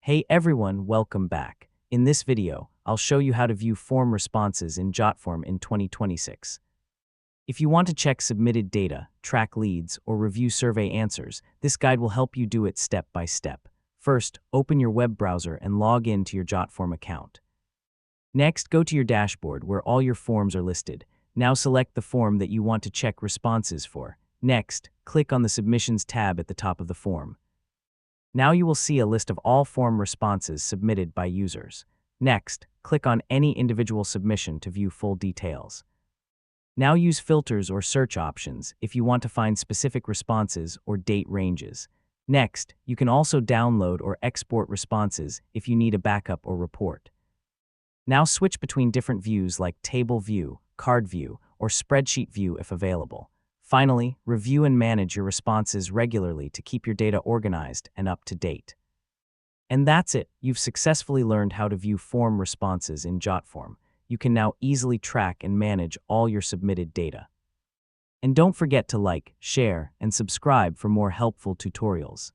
Hey everyone, welcome back. In this video, I'll show you how to view form responses in Jotform in 2026. If you want to check submitted data, track leads, or review survey answers, this guide will help you do it step by step. First, open your web browser and log in to your Jotform account. Next, go to your dashboard where all your forms are listed. Now select the form that you want to check responses for. Next, click on the Submissions tab at the top of the form. Now you will see a list of all form responses submitted by users. Next, click on any individual submission to view full details. Now use filters or search options if you want to find specific responses or date ranges. Next, you can also download or export responses if you need a backup or report. Now switch between different views like table view, card view, or spreadsheet view if available. Finally, review and manage your responses regularly to keep your data organized and up to date. And that's it. You've successfully learned how to view form responses in Jotform. You can now easily track and manage all your submitted data. And don't forget to like, share, and subscribe for more helpful tutorials.